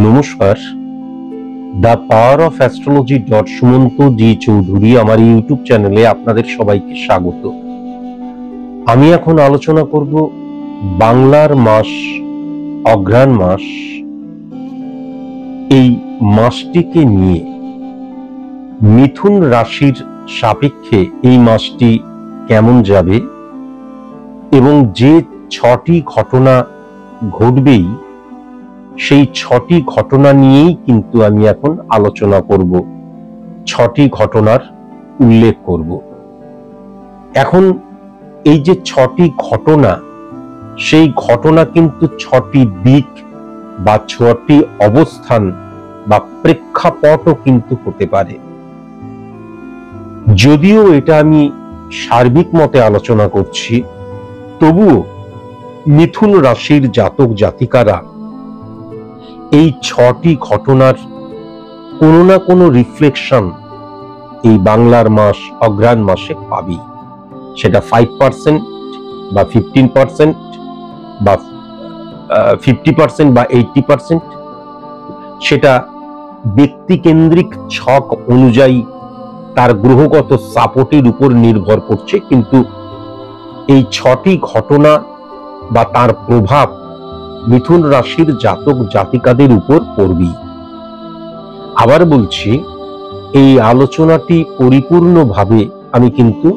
নমস্কার। The power of astrology Sumanta G Chowdhury আমার YouTube চ্যানেলে আপনাদের সবাইকে স্বাগত। আমি এখন আলোচনা করব বাংলার মাস অঘ্রাণ মাস, এই মাসটিকে নিয়ে মিথুন রাশির সাপেক্ষে এই মাসটি কেমন যাবে এবং যে 6টি ঘটনা ঘটবেই সেই 6টি ঘটনা নিয়েই কিন্তু আমি এখন আলোচনা করব, 6টি ঘটনার উল্লেখ করব। এখন এই যে 6টি ঘটনা, সেই ঘটনা কিন্তু 6টি দিক বা 6টি অবস্থান বা প্রেক্ষাপটও কিন্তু হতে পারে। যদিও এটা আমি সার্বিক মতে আলোচনা করছি, তবুও মিথুন রাশির জাতক জাতিকারা এই 6টি ঘটনার কোনো না কোনো রিফ্লেকশন এই বাংলার মাস অঘ্রাণ মাসে পাবি। সেটা 5% বা 15% বা 50% বা 80%, সেটা ব্যক্তিকেন্দ্রিক ছক অনুযায়ী তার গ্রহগত সাপোর্টের উপর নির্ভর করছে, কিন্তু এই 6টি ঘটনা বা তার প্রভাব মিথুন রাশির জাতক জাতিকাদের উপর পড়বে। আবার বলছি, এই আলোচনাটি পরিপূর্ণভাবে আমি কিন্তু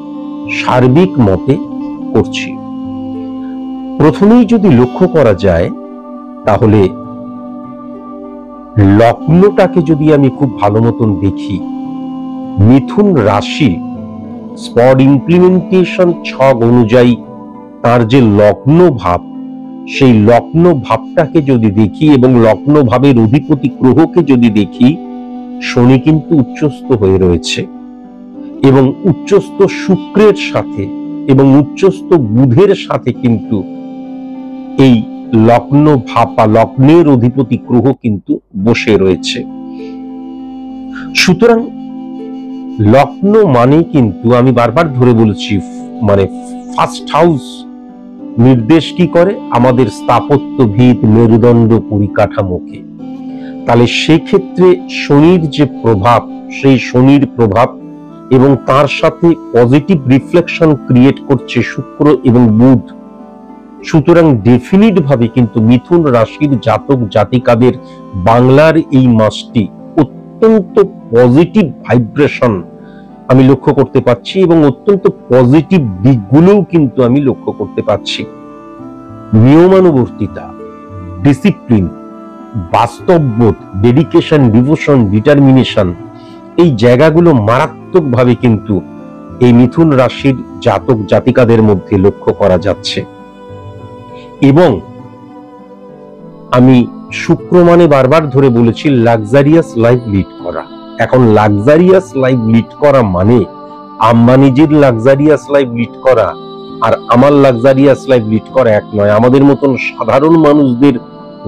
সার্বিক মতে করছি। প্রথমেই যদি লক্ষ্য করা যায়, তাহলে লগ্নটাকে যদি আমি খুব ভালো মতন দেখি, মিথুন রাশি স্পট ইমপ্লিমেন্টেশন ছক অনুযায়ী তার যে লগ্ন ভাব, সেই লগ্ন ভাবটাকে যদি দেখি এবং লগ্ন ভাবের অধিপতি গ্রহকে যদি দেখি, শনি কিন্তু উচ্চস্থ হয়ে রয়েছে এবং উচ্চস্থ শুক্রের সাথে এবং উচ্চস্থ বুধের সাথে কিন্তু এই লগ্ন ভাব বা লগ্নের অধিপতি গ্রহ কিন্তু বসে রয়েছে। সুতরাং লগ্ন মানে কিন্তু আমি বারবার ধরে বলেছি, মানে ফার্স্ট হাউস নির্দেশ কি করে? আমাদের স্থাপত্য ভিত মেরুদণ্ড পরিকাঠামোকে। তাহলে সেক্ষেত্রে শনির যে প্রভাব, সেই শনির প্রভাব এবং তার সাথে পজিটিভ রিফ্লেকশন ক্রিয়েট করছে শুক্র এবং বুধ। সুতরাং ডেফিনিট ভাবে কিন্তু মিথুন রাশির জাতক জাতিকাদের বাংলার এই মাসটি অত্যন্ত পজিটিভ ভাইব্রেশন আমি লক্ষ্য করতে পারছি এবং অত্যন্ত পজিটিভ দিকগুলোও কিন্তু আমি লক্ষ্য করতে পারছি। নিয়মানুবর্তিতা, ডিসিপ্লিন, বাস্তববোধ, ডেডিকেশন, ডিভোশন, ডিটারমিনেশন, এই জায়গাগুলো মারাত্মকভাবে কিন্তু এই মিথুন রাশির জাতক জাতিকাদের মধ্যে লক্ষ্য করা যাচ্ছে। এবং আমি শুক্র মানে বারবার ধরে বলেছি লাক্সারিয়াস লাইফ লিড করা। এখন লাক্সারিয়াস লাইফ লিড করা মানে আম্বানিজির লাক্সারিয়াস লাইফ লিড করা আর আমার লাক্সারিয়াস লাইফ লিড করা এক নয়। আমাদের মতন সাধারণ মানুষদের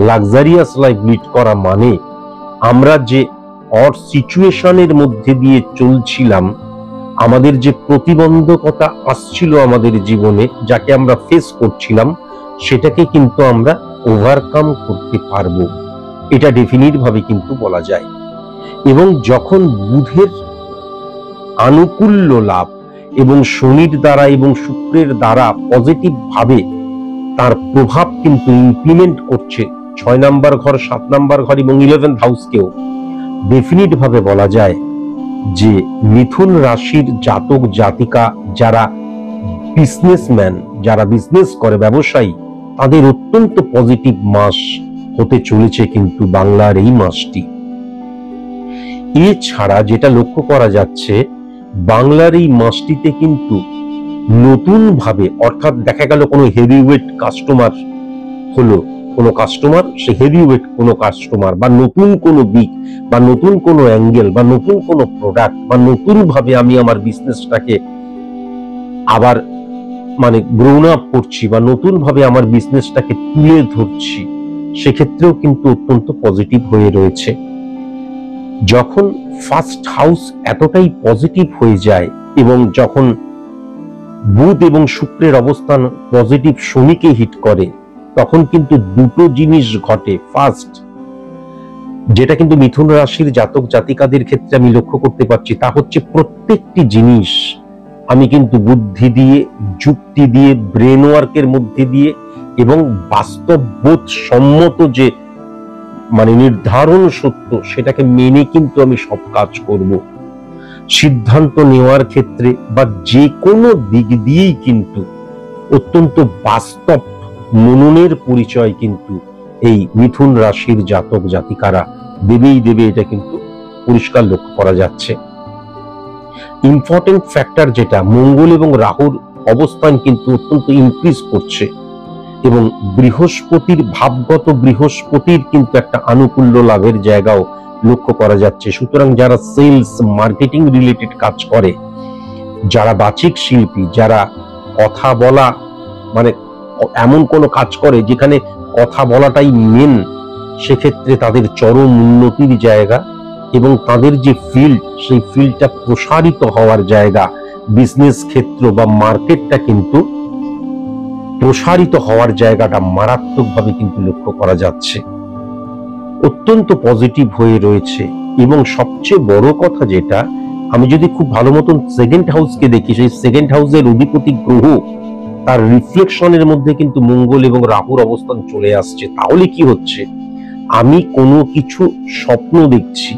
লাক্সারিয়াস লাইফ লিড করা মানে আমরা যে অড সিচুয়েশনের মধ্যে দিয়ে চলছিলাম, আমাদের যে প্রতিবন্ধকতা আসছিল আমাদের জীবনে, যাকে আমরা ফেস করছিলাম, সেটাকে কিন্তু আমরা ওভারকাম করতে পারবো, এটা ডেফিনিট ভাবে কিন্তু বলা যায়। এবং যখন বুধের আনুকূল্য লাভ এবং শনির দ্বারা এবং শুক্রের দ্বারা পজিটিভ ভাবে তার প্রভাব কিন্তু ইমপ্লিমেন্ট করছে 6 নাম্বার ঘর, 7 নাম্বার ঘর এবং 11th হাউসকেও, ডেফিনিট ভাবে বলা যায় যে মিথুন রাশির জাতক জাতিকা যারা বিজনেসম্যান, যারা বিজনেস করে, ব্যবসায়ী, তাদের অত্যন্ত পজিটিভ মাস হতে চলেছে কিন্তু বাংলার এই মাসটি। এছাড়া যেটা লক্ষ্য করা যাচ্ছে, বাংলার এই মাসটিতে কিন্তু নতুন ভাবে, অর্থাৎ দেখা গেল কোনো হেভিওয়েট কাস্টমার হলো, কোনো কাস্টমার সে হেভিওয়েট কোনো কাস্টমার বা নতুন কোনো দিক বা নতুন কোনো অ্যাঙ্গেল বা নতুন কোনো প্রোডাক্ট বা নতুন ভাবে আমি আমার বিজনেসটাকে আবার মানে গ্রোন আপ করছি বা নতুন ভাবে আমার বিজনেসটাকে তুলে ধরছি, সেক্ষেত্রেও কিন্তু অত্যন্ত পজিটিভ হয়ে রয়েছে। যখন ফার্স্ট হাউস এতটাই পজিটিভ হয়ে যায় এবং যখন বুধ এবং শুক্রের অবস্থান পজিটিভ শনিকে হিট করে, তখন কিন্তু দুটো জিনিস ঘটে। ফার্স্ট, যেটা কিন্তু মিথুন রাশির জাতক জাতিকাদের ক্ষেত্রে আমি লক্ষ্য করতে পারছি তা হচ্ছে প্রত্যেকটি জিনিস আমি কিন্তু বুদ্ধি দিয়ে, যুক্তি দিয়ে, ব্রেন ওয়ার্কের মধ্যে দিয়ে এবং বাস্তববোধ সম্মত যে নির্ধারণ সত্য সেটাকে মেনে কিন্তু আমি সব কাজ করব। সিদ্ধান্ত নেওয়ার ক্ষেত্রে বা যে কোনো দিক দিয়েই কিন্তু অত্যন্ত বাস্তব মননের পরিচয় কিন্তু এই মিথুন রাশির জাতক জাতিকারা দেবেই দেবে, এটা কিন্তু পরিষ্কার লক্ষ্য করা যাচ্ছে। ইম্পর্টেন্ট ফ্যাক্টর যেটা, মঙ্গল এবং রাহুর অবস্থান কিন্তু অত্যন্ত ইনক্রিজ করছে এবং বৃহস্পতির ভাবগত বৃহস্পতির কিন্তু একটা আনুকূল্য লাভের জায়গাও লক্ষ্য করা যাচ্ছে। সুতরাং যারা সেলস মার্কেটিং রিলেটেড কাজ করে, যারা বাচিক শিল্পী, যারা কথা বলা এমন কোনো কাজ করে যেখানে কথা বলাটাই মেন, সেক্ষেত্রে তাদের চরম উন্নতির জায়গা এবং তাদের যে ফিল্ড, সেই ফিল্ডটা প্রসারিত হওয়ার জায়গা, বিজনেস ক্ষেত্র বা মার্কেটটা কিন্তু প্রসারিত হওয়ার জায়গাটা মারাত্মকভাবে কিন্তু লক্ষ্য করা যাচ্ছে। অত্যন্ত পজিটিভ হয়ে রয়েছে এবং সবচেয়ে বড় কথা যেটা, আমি যদি খুব ভালো মতন সেকেন্ড হাউসকে দেখি, সেই সেকেন্ড হাউসের অধিপতি গ্রহ তার রিফ্লেকশনের মধ্যে কিন্তু মঙ্গল এবং রাহুর অবস্থান চলে আসছে। তাহলে কি হচ্ছে, আমি কোনো কিছু স্বপ্ন দেখছি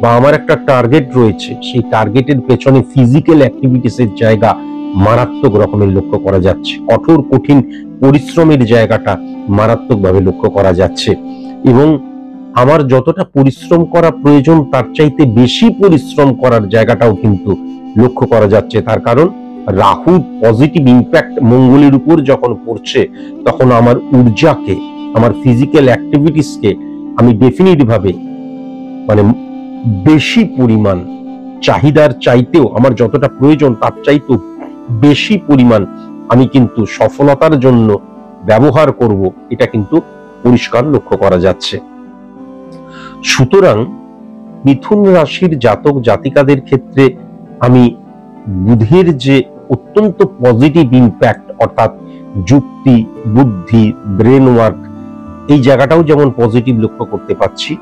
বা আমার একটা টার্গেট রয়েছে, সেই টার্গেটের পেছনে ফিজিক্যাল অ্যাক্টিভিটিসের জায়গা মারাত্মক রকমের লক্ষ্য করা যাচ্ছে। কঠোর কঠিন পরিশ্রমের জায়গাটা মারাত্মকভাবে লক্ষ্য করা যাচ্ছে এবং আমার যতটা পরিশ্রম করা প্রয়োজন তার চাইতে বেশি পরিশ্রম করার জায়গাটাও কিন্তু লক্ষ্য করা যাচ্ছে। তার কারণ রাহু পজিটিভ ইম্প্যাক্ট মঙ্গলের উপর যখন পড়ছে, তখন আমার ঊর্জাকে, আমার ফিজিক্যাল অ্যাক্টিভিটিসকে আমি ডেফিনিট ভাবে বেশি পরিমাণ, চাহিদার চাইতেও আমার যতটা প্রয়োজন তার চাইতেও বেশি পরিমাণ আমি কিন্তু সফলতার জন্য ব্যবহার করব, এটা কিন্তু পরিষ্কার লক্ষ্য করা যাচ্ছে। সুতরাং মিথুন রাশির জাতক জাতিকাদের ক্ষেত্রে আমি বুধের যে অত্যন্ত পজিটিভ ইম্প্যাক্ট, অর্থাৎ যুক্তি, বুদ্ধি, ব্রেন ওয়ার্ক, এই জায়গাটাও যেমন পজিটিভ লক্ষ্য করতে পারছি,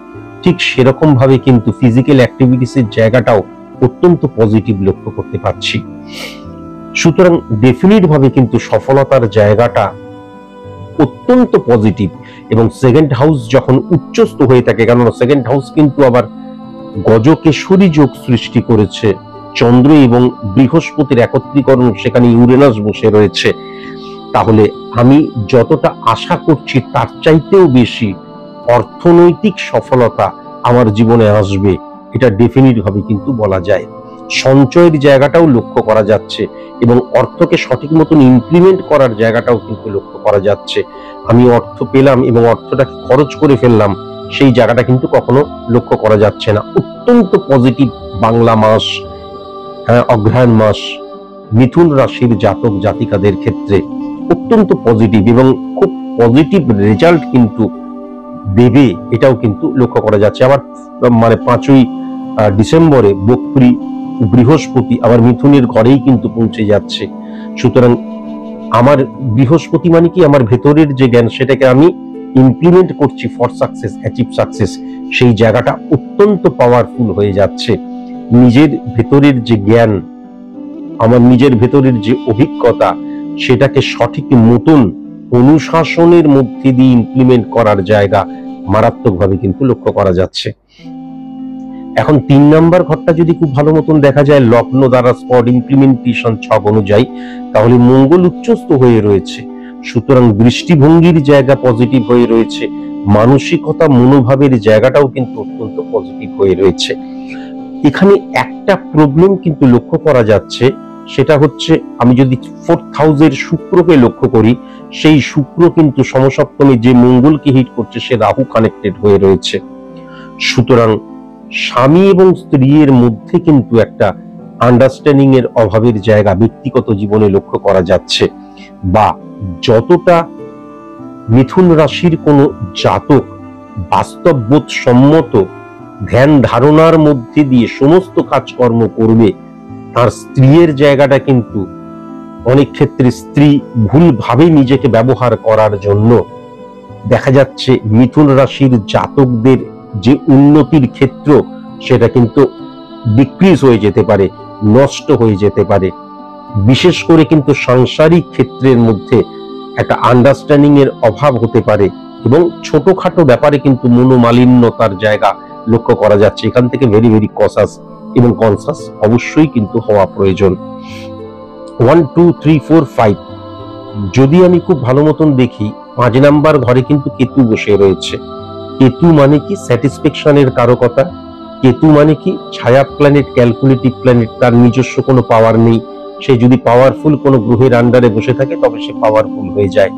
ঠিক সেরকম ভাবে কিন্তু ফিজিক্যাল অ্যাক্টিভিটিসের জায়গাটাও অত্যন্ত পজিটিভ লক্ষ্য করতে পারছি। সুতরাং ডেফিনিট ভাবে কিন্তু সফলতার জায়গাটা অত্যন্ত পজিটিভ এবং সেকেন্ড হাউস যখন উচ্চস্থ হয়ে থাকে, কেননা সেকেন্ড হাউস কিন্তু আবার গজকেশরী যোগ সৃষ্টি করেছে, চন্দ্র এবং বৃহস্পতির একত্রীকরণ, সেখানে ইউরেনাস বসে রয়েছে, তাহলে আমি যতটা আশা করছি তার চাইতেও বেশি অর্থনৈতিক সফলতা আমার জীবনে আসবে, এটা ডেফিনিট ভাবে কিন্তু বলা যায়। সঞ্চয়ের জায়গাটাও লক্ষ্য করা যাচ্ছে এবং অর্থকে সঠিক মতন ইমপ্লিমেন্ট করার জায়গাটাও কিন্তু লক্ষ্য করা যাচ্ছে। আমি অর্থ পেলাম এবং অর্থটাকে খরচ করে ফেললাম, সেই জায়গাটা কিন্তু কখনো লক্ষ্য করা যাচ্ছে না। অত্যন্ত পজিটিভ বাংলা মাস, অগ্রহায়ণ মাস মিথুন রাশির জাতক জাতিকাদের ক্ষেত্রে অত্যন্ত পজিটিভ এবং খুব পজিটিভ রেজাল্ট কিন্তু দেবে, এটাও কিন্তু লক্ষ্য করা যাচ্ছে। আবার 5ই ডিসেম্বরে বক্রী বৃহস্পতি আবার মিথুনের ঘরেই কিন্তু পৌঁছে যাচ্ছে। সুতরাং আমার বৃহস্পতি কি, আমার ভেতরের যে জ্ঞান সেটাকে আমি ইমপ্লিমেন্ট করছি ফর সাকসেস, অ্যাচিভ সাকসেস, সেই জায়গাটা অত্যন্ত পাওয়ারফুল হয়ে যাচ্ছে। নিজের ভেতরের যে জ্ঞান, আমার নিজের ভেতরের যে অভিজ্ঞতা, সেটাকে সঠিক মতন অনুশাসনের মধ্যে দিয়ে ইমপ্লিমেন্ট করার জায়গা মারাত্মকভাবে কিন্তু লক্ষ্য করা যাচ্ছে। এখন 3 নম্বর ঘরটা যদি খুব ভালো মতন দেখা যায় লগ্ন দ্বারা স্পট ইমপ্লিমেন্টেশন ছক অনুযায়ী, তাহলে মঙ্গল উচ্চস্থ হয়ে রয়েছে। সুতরাং দৃষ্টিভঙ্গির জায়গা পজিটিভ হয়ে রয়েছে, মানসিকতা মনোভাবের জায়গাটাও কিন্তু অত্যন্ত পজিটিভ হয়ে রয়েছে। এখানে একটা প্রবলেম কিন্তু লক্ষ্য করা যাচ্ছে, সেটা হচ্ছে আমি যদি 4th হাউসের শুক্রকে লক্ষ্য করি, সেই শুক্র কিন্তু সমসপ্তমে যে মঙ্গলকে হিট করছে, সে রাহু কানেক্টেড হয়ে রয়েছে। সুতরাং স্বামী এবং স্ত্রীর মধ্যে কিন্তু একটা আন্ডারস্ট্যান্ডিং এর অভাবের জায়গা ব্যক্তিগত জীবনে লক্ষ্য করা যাচ্ছে। বা যতটা মিথুন রাশির কোন জাতক বাস্তববোধ সম্মত ধ্যান ধারণার মধ্যে দিয়ে সমস্ত কাজকর্ম করবে, তার স্ত্রীর জায়গাটা কিন্তু অনেক ক্ষেত্রে স্ত্রী ভুলভাবে নিজেকে ব্যবহার করার জন্য দেখা যাচ্ছে মিথুন রাশির জাতকদের যে উন্নতির ক্ষেত্র সেটা কিন্তু ডিক্রিজ হয়ে যেতে পারে, নষ্ট হয়ে যেতে পারে। বিশেষ করে কিন্তু সাংসারিক ক্ষেত্রের মধ্যে একটা আন্ডারস্ট্যান্ডিং এর অভাব হতে পারে এবং ছোটখাটো ব্যাপারে কিন্তু মনোমালিন্যতার জায়গা লক্ষ্য করা যাচ্ছে। এখান থেকে ভেরি ভেরি কসাস এবং কনসাস অবশ্যই কিন্তু হওয়া প্রয়োজন। 1 2 3 4 5 যদি আমি খুব ভালো মতন দেখি, 5 নাম্বার ঘরে কিন্তু কেতু বসে রয়েছে। কেতু মানে কি? স্যাটিসফ্যাকশনের কারকতা। কেতু মানে কি? ছায়া প্ল্যানেট, ক্যালকুলেটিভ প্ল্যানেট, তার নিজস্ব কোনো পাওয়ার নেই। সে যদি পাওয়ারফুল কোনো গ্রহের আন্ডারে বসে থাকে তবে সে পাওয়ারফুল হয়ে যায়।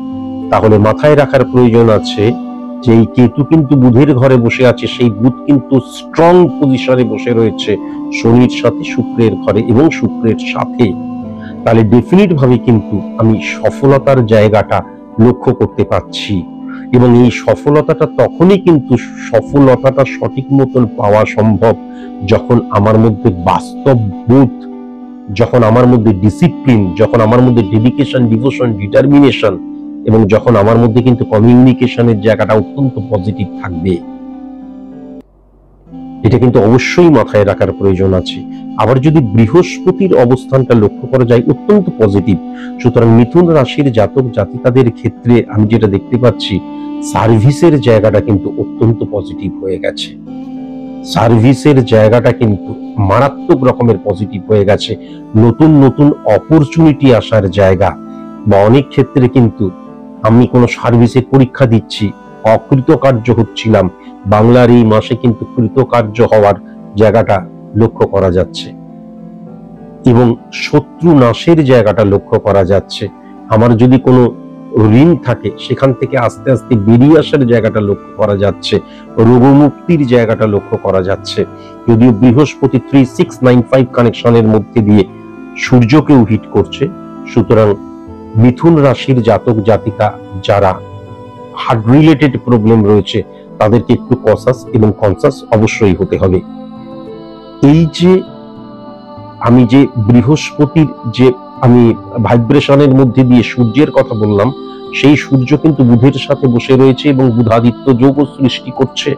তাহলে মাথায় রাখার প্রয়োজন আছে যে এই কেতু কিন্তু বুধের ঘরে বসে আছে, সেই বুধ কিন্তু স্ট্রং পজিশনে বসে রয়েছে শনির সাথে, শুক্রের ঘরে এবং শুক্রের সাথে। তাহলে ডেফিনিট ভাবে কিন্তু আমি সফলতার জায়গাটা লক্ষ্য করতে পারছি এবং এই সফলতাটা তখনই কিন্তু সফলতাটা সঠিক মতন পাওয়া সম্ভব যখন আমার মধ্যে বাস্তব বোধ, যখন আমার মধ্যে ডিসিপ্লিন, যখন আমার মধ্যে ডেডিকেশন, ডিভোশন, ডিটারমিনেশন এবং যখন আমার মধ্যে কিন্তু কমিউনিকেশনের জায়গাটা অত্যন্ত পজিটিভ থাকবে। এটা কিন্তু অবশ্যই মাথায় রাখার প্রয়োজন আছে। আবার যদি বৃহস্পতির অবস্থানটা লক্ষ্য করা যায় অত্যন্ত পজিটিভ, সুতরাং মিথুন রাশির জাতক জাতিকাদের ক্ষেত্রে আমি যেটা দেখতে পাচ্ছি সার্ভিসের জায়গাটা কিন্তু অত্যন্ত পজিটিভ হয়ে গেছে। সার্ভিসের জায়গাটা কিন্তু মারাত্মক রকমের পজিটিভ হয়ে গেছে। নতুন নতুন অপরচুনিটি আসার জায়গা, বা অনেক ক্ষেত্রে কিন্তু আমি কোনো সার্ভিসে পরীক্ষা দিচ্ছি, অকৃতকার্য হচ্ছিলাম, বাংলার এই মাসে কিন্তু কৃতকার্য হওয়ার জায়গাটা লক্ষ্য করা যাচ্ছে এবং শত্রু নাশের জায়গাটা লক্ষ্য করা যাচ্ছে। আমার যদি কোনো ঋণ থাকে সেখান থেকে আস্তে আস্তে বেরিয়ে আসার জায়গাটা লক্ষ্য করা যাচ্ছে, রোগমুক্তির জায়গাটা লক্ষ্য করা যাচ্ছে। যদিও বৃহস্পতি 3695 কানেকশনের মধ্যে দিয়ে সূর্যকেও হিট করছে, সুতরাং মিথুন রাশির জাতক জাতিকা যারা হার্ট রিলেটেড প্রবলেম রয়েছে তাদেরকে একটু কসাস এবং কনসাস অবশ্যই হতে হবে। এই যে আমি যে বৃহস্পতির যে আমি ভাইব্রেশনের মধ্যে দিয়ে সূর্যের কথা বললাম, সেই সূর্য কিন্তু বুধের সাথে বসে রয়েছে এবং বুধাদিত্য যোগও সৃষ্টি করছে।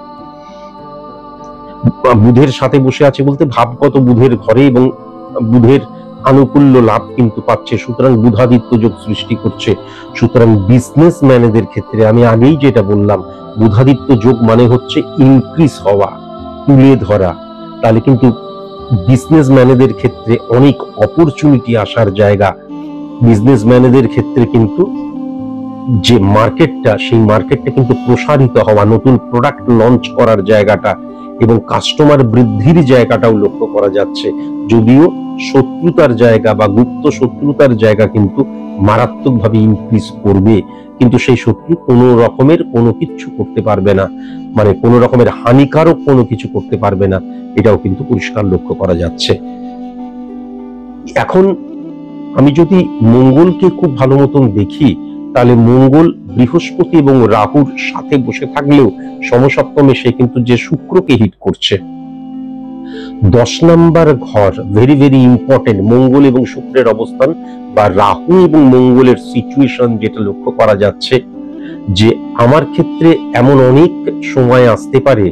বুধের সাথে বসে আছে বলতে ভাবগত বুধের ঘরে এবং বুধের আনুকূল্য লাভ কিন্তু পাচ্ছে, সুতরাং বুধাদিত্য যোগ সৃষ্টি করছে। সুতরাং বিজনেস ম্যানেদের ক্ষেত্রে আমি আগেই যেটা বললাম, বুধাদিত্য যোগ মানে হচ্ছে ইনক্রিজ হওয়া, তুলে ধরা। তাহলে কিন্তু বিজনেস ম্যানেদের ক্ষেত্রে অনেক অপরচুনিটি আসার জায়গা। বিজনেস ম্যানেদের ক্ষেত্রে কিন্তু যে মার্কেটটা, সেই মার্কেটটা কিন্তু প্রসারিত হওয়া, নতুন প্রোডাক্ট লঞ্চ করার জায়গাটা এবং কাস্টমার বৃদ্ধির জায়গাটাও লক্ষ্য করা যাচ্ছে। যদিও শত্রুতার জায়গা বা গুপ্ত শত্রুতার জায়গা কিন্তু মারাত্মকভাবে ইনক্রিজ করবে, কিন্তু সেই শত্রু কোনো রকমের কোনো কিছু করতে পারবে না, মানে কোনো রকমের হানিকারক কোনো কিছু করতে পারবে না, এটাও কিন্তু পরিষ্কার লক্ষ্য করা যাচ্ছে। এখন আমি যদি মঙ্গলকে খুব ভালো মতন দেখি, তাহলে মঙ্গল বৃহস্পতি এবং রাহুর সাথে বসে থাকলেও সমসপ্তমে সে কিন্তু যে শুক্রকে হিট করছে। 10 নাম্বার ঘর ভেরি ভেরি ইম্পর্টেন্ট। মঙ্গল এবং শুক্রের অবস্থান বা রাহু এবং মঙ্গলের সিচুয়েশন যেটা লক্ষ্য করা যাচ্ছে যে আমার ক্ষেত্রে এমন অনেক সময় আসতে পারে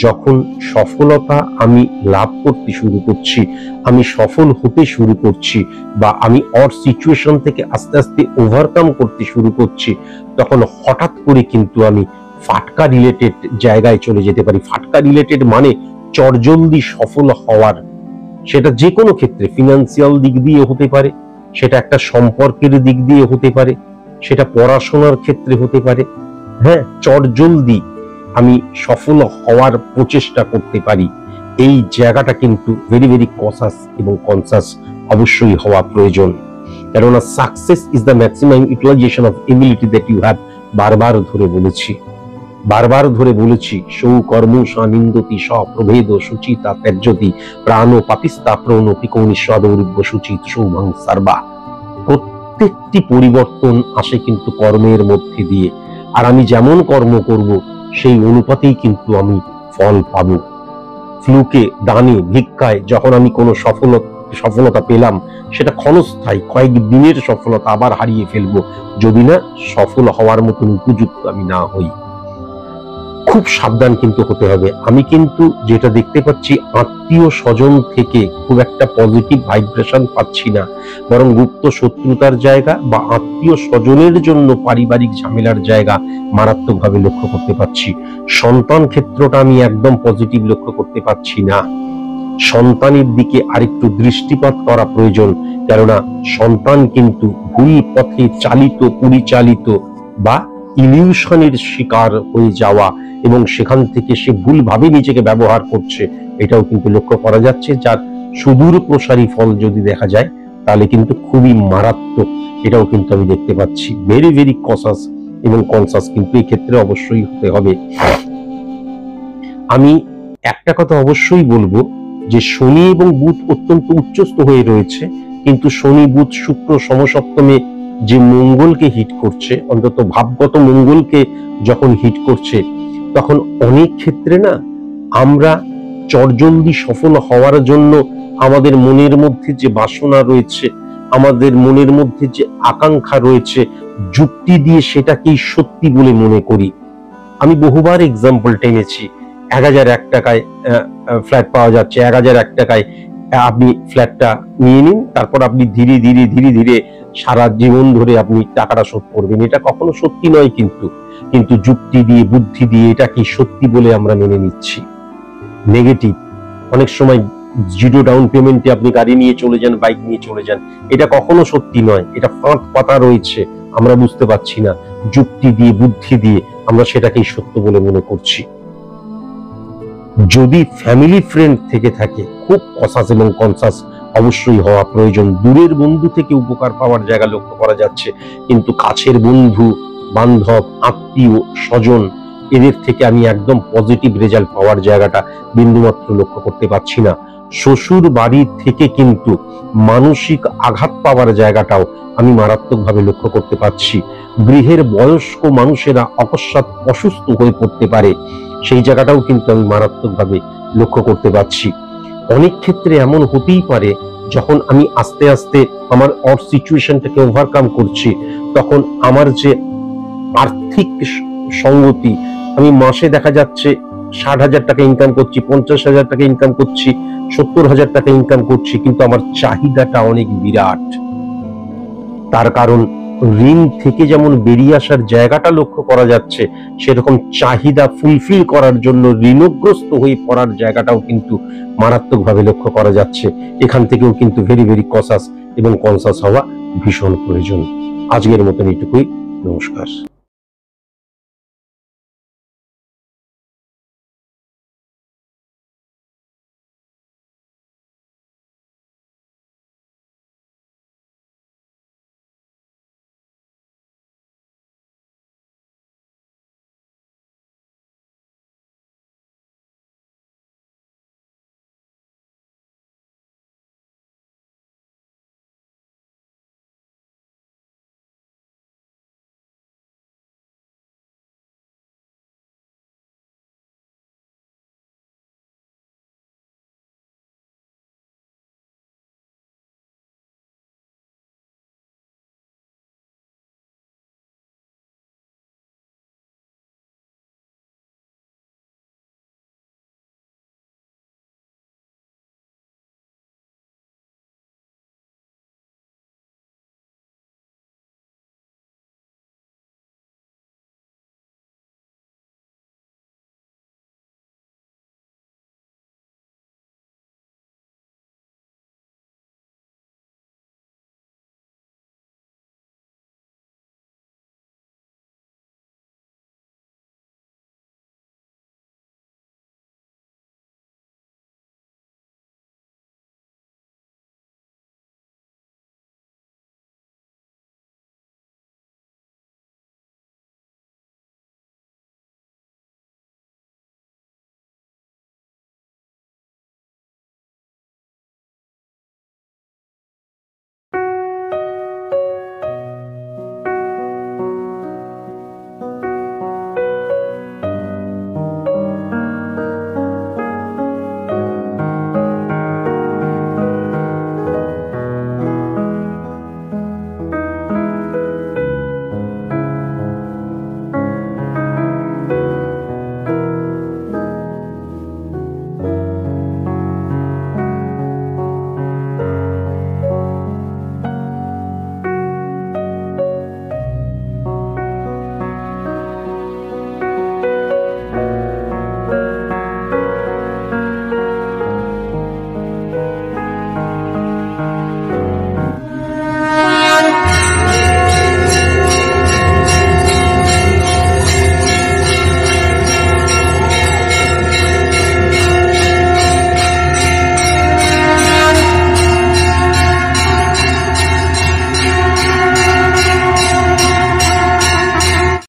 যখন সফলতা আমি লাভ করতে শুরু করছি, আমি সফল হতে শুরু করছি, বা আমি অর সিচুয়েশন থেকে আস্তে আস্তে ওভারকাম করতে শুরু করছি, তখন হঠাৎ করে কিন্তু আমি ফাটকা রিলেটেড জায়গায় চলে যেতে পারি। ফাটকা রিলেটেড মানে চটজলদি সফল হওয়ার, সেটা যে কোনো ক্ষেত্রে, ফিনান্সিয়াল দিক দিয়ে হতে পারে, সেটা একটা সম্পর্কের দিক দিয়ে হতে পারে, সেটা পড়াশোনার ক্ষেত্রে হতে পারে। হ্যাঁ, চটজলদি আমি সফল হওয়ার প্রচেষ্টা করতে পারি। এই জায়গাটা কিন্তু ভেরি ভেরি কসাস এবং কনসাস অবশ্যই হওয়া প্রয়োজন, কেননা success is the maximum utilization of ability that you have. বারবার ধরে বলেছি সৌকর্ম সানিন্দতি স্বপ্রভেদ সুচিতা ত্যাজ্যতি প্রাণ পাপিস্তা প্রণতি কৌনিস্বাদৌরিব্য সুচিত সৌভং সার্বা। প্রত্যেকটি পরিবর্তন আসে কিন্তু কর্মের মধ্যে দিয়ে, আর আমি যেমন কর্ম করব সেই অনুপাতেই কিন্তু আমি ফল পাবো। ফ্লুকে, দানে, ভিক্ষায় যখন আমি কোনো সফলতা পেলাম, সেটা ক্ষণস্থায়ী, কয়েক দিনের সফলতা, আবার হারিয়ে ফেলবো যদি না সফল হওয়ার মতন উপযুক্ত আমি না হই। খুব সাবধান কিন্তু হতে হবে। আমি কিন্তু যেটা দেখতে পাচ্ছি, আত্মীয় স্বজন থেকে খুব একটা পজিটিভ ভাইব্রেশন পাচ্ছি না, বরং গুপ্ত শত্রুতার জায়গা বা আত্মীয় স্বজনের জন্য পারিবারিক ঝামেলার জায়গা মারাত্মকভাবে লক্ষ্য করতে পাচ্ছি। সন্তান ক্ষেত্রটা আমি একদম পজিটিভ লক্ষ্য করতে পাচ্ছি না। সন্তানের দিকে আরেকটু দৃষ্টিপাত করা প্রয়োজন, কেননা সন্তান কিন্তু ভুল পথে চালিত, পরিচালিত বা ইলিউশনের শিকার হয়ে যাওয়া এবং সেখান থেকে সে ভুলভাবে নিজেকে ব্যবহার করছে, এটাও কিন্তু লক্ষ্য করা যাচ্ছে, যার সুদূর প্রসারী ফল যদি দেখা যায় তাহলে কিন্তু খুবই মারাত্মক, এটাও কিন্তু আমি দেখতে পাচ্ছি। ভেরি ভেরি কসাস এবং কনসাস কিন্তু এই ক্ষেত্রে অবশ্যই হতে হবে। আমি একটা কথা অবশ্যই বলবো যে শনি এবং বুধ অত্যন্ত উচ্চস্থ হয়ে রয়েছে, কিন্তু শনি বুধ শুক্র সমসপ্তমে যে মঙ্গলকে হিট করছে, অন্তত ভাবগত মঙ্গলকে যখন হিট করছে, তখন অনেক ক্ষেত্রে না আমরা চটজলদি সফল হওয়ার জন্য আমাদের মনের মধ্যে যে বাসনা রয়েছে, আমাদের মনের মধ্যে যে আকাঙ্ক্ষা রয়েছে, যুক্তি দিয়ে সেটাকেই সত্যি বলে মনে করি। আমি বহুবার এক্সাম্পল টেনেছি। 1001 টাকায় ফ্ল্যাট পাওয়া যাচ্ছে, 1001 টাকায় আপনি ফ্ল্যাটটা নিয়ে নিন, তারপর আপনি ধীরে ধীরে ধীরে ধীরে সারা জীবন ধরে আপনি টাকাটা শোধ করবেন। এটা কখনো সত্যি নয়, কিন্তু যুক্তি দিয়ে বুদ্ধি দিয়ে এটাকে সত্যি বলে আমরা মেনে নিচ্ছি। নেগেটিভ অনেক সময় 0 ডাউন পেমেন্টে আপনি গাড়ি নিয়ে চলে যান, বাইক নিয়ে চলে যান, এটা কখনো সত্যি নয়, এটা ফাঁক পাতা রয়েছে, আমরা বুঝতে পারছি না। যুক্তি দিয়ে বুদ্ধি দিয়ে আমরা সেটাকেই সত্য বলে মনে করছি। যদি ফ্যামিলি ফ্রেন্ড থেকে থাকে, খুব কসাস এবং কনসাস অবশ্যই হওয়া প্রয়োজন। দূরের বন্ধু থেকে উপকার পাওয়ার জায়গা লক্ষ্য করা যাচ্ছে, কিন্তু কাছের বন্ধু বান্ধব আত্মীয় স্বজন এদের থেকে আমি একদম পজিটিভ রেজাল্ট পাওয়ার জায়গাটা বিন্দুমাত্র লক্ষ্য করতে পারছি না। শ্বশুর বাড়ি থেকে কিন্তু মানসিক আঘাত পাওয়ার জায়গাটাও আমি মারাত্মকভাবে লক্ষ্য করতে পারছি। গৃহের বয়স্ক মানুষেরা অকস্মাৎ অসুস্থ হয়ে পড়তে পারে, সেই জায়গাটাও কিন্তু আমি মারাত্মকভাবে লক্ষ্য করতে পারছি। অনেক ক্ষেত্রে এমন হতেই পারে, যখন আমি আস্তে আস্তে আমার সিচুয়েশনটাকে ওভারকাম করছি, তখন আমার যে আর্থিক সঙ্গতি, আমি মাসে দেখা যাচ্ছে 60,000 টাকা ইনকাম করছি, 50,000 টাকা ইনকাম করছি, 70,000 টাকা ইনকাম করছি, কিন্তু আমার চাহিদাটা অনেক বিরাট। তার কারণ ঋণ থেকে যেমন বেরিয়ে আসার জায়গাটা লক্ষ্য করা যাচ্ছে, সেরকম চাহিদা ফুলফিল করার জন্য ঋণগ্রস্ত হয়ে পড়ার জায়গাটাও কিন্তু মারাত্মকভাবে লক্ষ্য করা যাচ্ছে। এখান থেকেও কিন্তু ভেরি ভেরি কসাস এবং কনসাস হওয়া ভীষণ প্রয়োজন। আজকের মতন এইটুকুই। নমস্কার।